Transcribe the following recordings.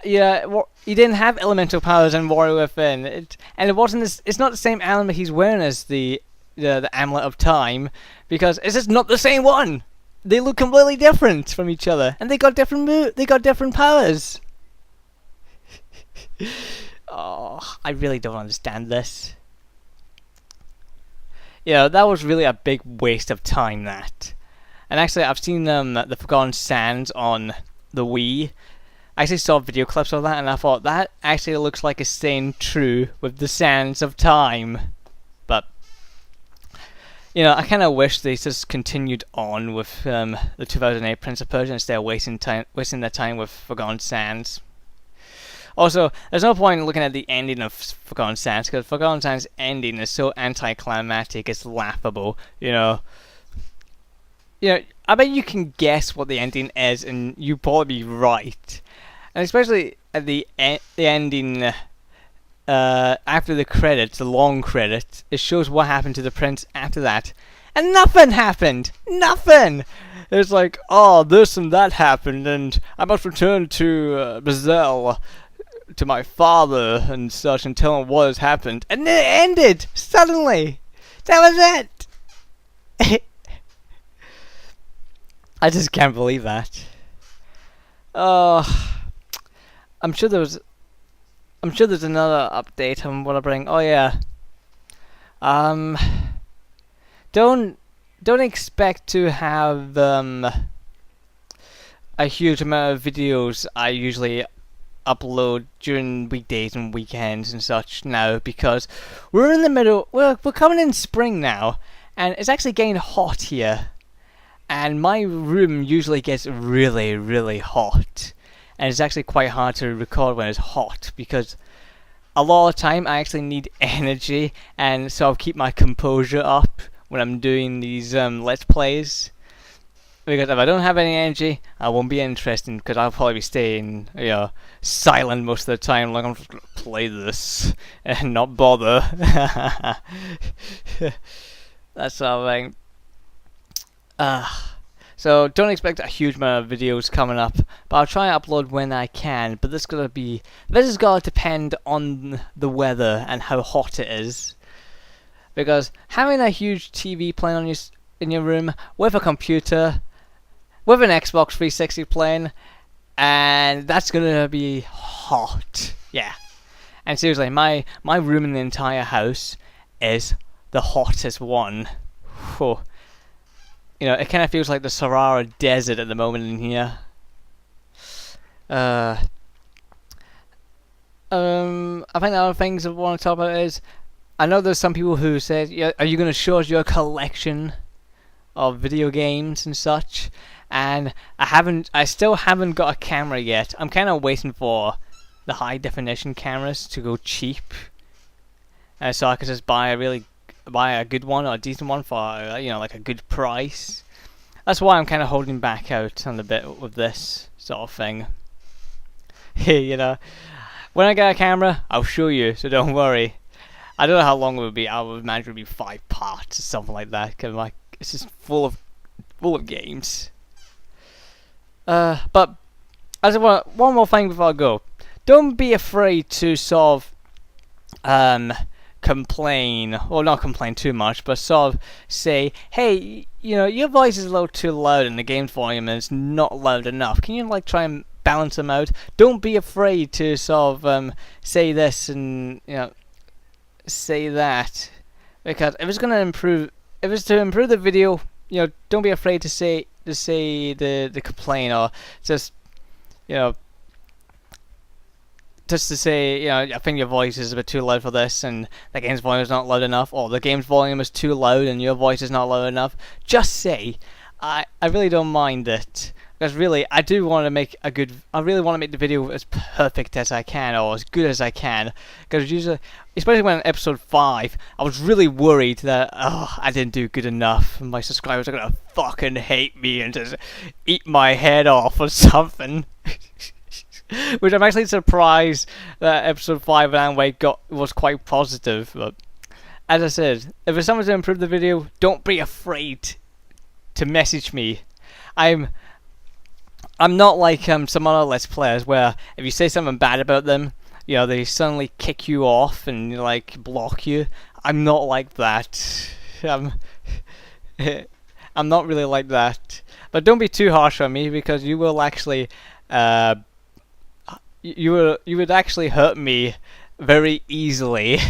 Yeah, he didn't have elemental powers in Warrior Within, and it wasn't. It's not the same amulet he's wearing as the amulet of time, because it's just not the same one. They look completely different from each other, and they got They got different powers. Oh, I really don't understand this. Yeah, that was really a big waste of time. That, and actually, I've seen the Forgotten Sands on the Wii. I actually saw video clips of that, and I thought that actually looks like it's staying true with the sands of time. But I kind of wish they just continued on with the 2008 Prince of Persia instead of wasting their time with Forgotten Sands. Also, there's no point in looking at the ending of Forgotten Sands, because Forgotten Sands' ending is so anticlimactic, it's laughable. I bet you can guess what the ending is, and you probably be right. And especially at the ending, after the credits, the long credits, it shows what happened to the prince after that. And nothing happened! Nothing! It's like, oh, this and that happened, and I must return to Brazil, to my father and such, and tell him what has happened. And then it ended! Suddenly! That was it! I just can't believe that. Oh... I'm sure there's another update on what I bring. Oh yeah. Don't expect to have a huge amount of videos I usually upload during weekdays and weekends and such now, because we're in the middle. We're coming in spring now, and it's actually getting hot here, and my room usually gets really, really hot. And it's actually quite hard to record when it's hot, because a lot of the time I actually need energy, and so I'll keep my composure up when I'm doing these let's plays. Because if I don't have any energy, I won't be interested, because I'll probably be staying silent most of the time, like I'm just gonna play this and not bother. That's something. So don't expect a huge amount of videos coming up, but I'll try and upload when I can. But this is gonna depend on the weather and how hot it is, because having a huge TV playing in your room with a computer, with an Xbox 360 playing, and that's gonna be hot. Yeah, and seriously, my room in the entire house is the hottest one. Whew. It kind of feels like the Sahara Desert at the moment in here. I think the other things I want to talk about is, I know there's some people who said, yeah, are you going to show us your collection of video games and such? And I still haven't got a camera yet. I'm kind of waiting for the high definition cameras to go cheap, so I could just buy a good one, or a decent one, for like a good price. That's why I'm kind of holding back out on a bit with this sort of thing. When I get a camera, I'll show you, so don't worry. I don't know how long it would be. I would imagine it would be 5 parts or something like that, because it's just full of games. But as one more thing before I go, don't be afraid to sort of complain, or not complain too much, but sort of say, hey, your voice is a little too loud and the game's volume is not loud enough. Can you try and balance them out? Don't be afraid to sort of say this and say that, because if it's to improve the video, don't be afraid to say the complaint, or just just to say, I think your voice is a bit too loud for this, and the game's volume is not loud enough, or the game's volume is too loud and your voice is not loud enough. Just say, I really don't mind it, because really, I really want to make the video as perfect as I can, or as good as I can, because usually, especially when in episode 5, I was really worried that, I didn't do good enough, and my subscribers are gonna fucking hate me and just eat my head off or something. Which I'm actually surprised that episode 5 of Anime was quite positive. But as I said, if there's someone to improve the video, don't be afraid to message me. I'm I'm not like some other Let's Players where if you say something bad about them, you know, they suddenly kick you off and like block you. I'm not like that. I'm not really like that. But don't be too harsh on me, because you will actually, you would actually hurt me very easily.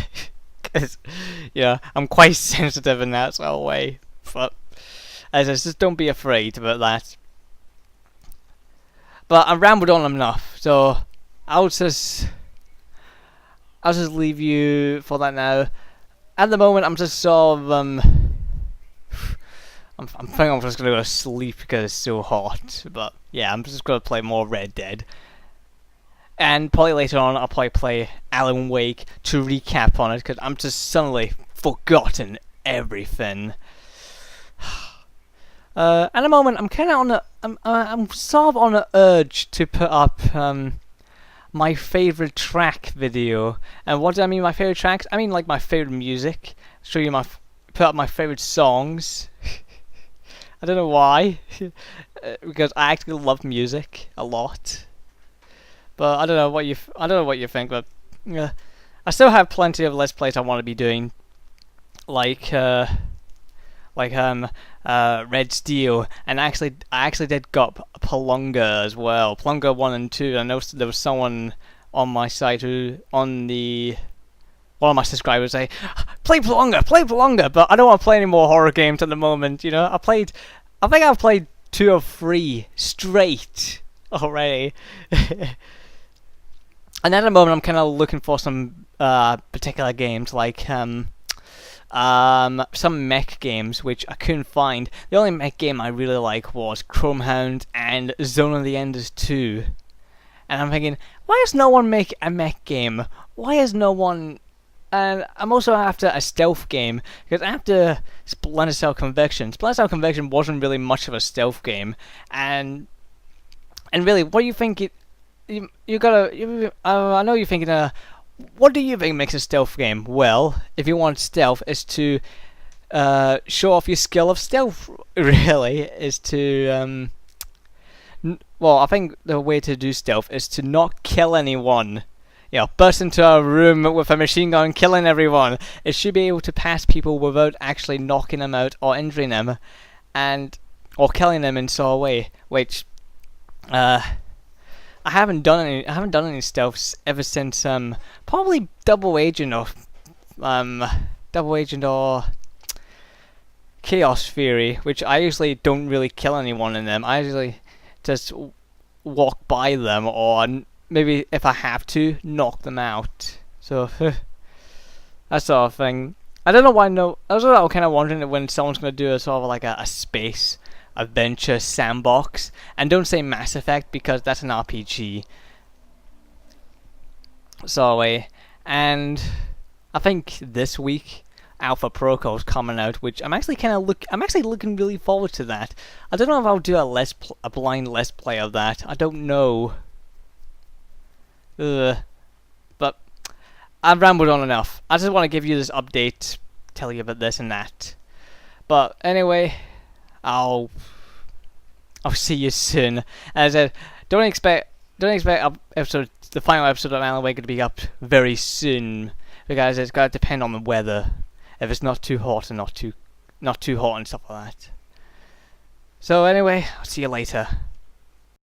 Cause yeah, I'm quite sensitive in that sort of way. But as I said, just don't be afraid about that. But I rambled on enough, so I'll just leave you for that now. At the moment, I'm just sort of I'm thinking I'm just gonna go to sleep because it's so hot. But yeah, I'm just gonna play more Red Dead, and probably later on I'll probably play Alan Wake to recap on it, because I'm just suddenly forgotten everything. At the moment, I'm kind of on a, I'm sort of on an urge to put up my favorite track video. And what do I mean by favorite tracks? I mean like my favorite music. Show you put up my favorite songs. I don't know why, because I actually love music a lot. But I don't know what you think. But I still have plenty of Let's Plays I want to be doing, like Red Steel, and I actually did got Pelunga as well. Pelunga 1 and 2. I noticed there was someone on my site one of my subscribers say, play Pelunga, but I don't want to play any more horror games at the moment, you know. I think I've played 2 or 3 straight already. And at the moment I'm kind of looking for some particular games, like some mech games, which I couldn't find. The only mech game I really like was Chromehound and Zone of the Enders 2. And I'm thinking, why does no one make a mech game? Why is no one... And I'm also after a stealth game, because after Splinter Cell Conviction wasn't really much of a stealth game. And really, what do you think I know you're thinking, what do you think makes a stealth game? Well, if you want stealth, is to show off your skill of stealth. Really, is to well, I think the way to do stealth is to not kill anyone. You know, burst into a room with a machine gun, killing everyone. It should be able to pass people without actually knocking them out or injuring them, or killing them in some way. Which I haven't done any stealths ever since probably Double Agent or Chaos Theory, which I usually don't really kill anyone in them. I usually just walk by them, or maybe if I have to, knock them out. So that sort of thing. I don't know why. I was kind of wondering when someone's gonna do a sort of like a space adventure sandbox, and don't say Mass Effect because that's an RPG. So and I think this week Alpha Protocol is coming out, which I'm actually looking really forward to that. I don't know if I'll do a blind Let's Play of that. I don't know. But I've rambled on enough. I just want to give you this update, tell you about this and that. But anyway, I'll see you soon. As I said, don't expect the final episode of Alan Wake to be up very soon, because it's got to depend on the weather. If it's not too hot and not too hot and stuff like that. So anyway, I'll see you later.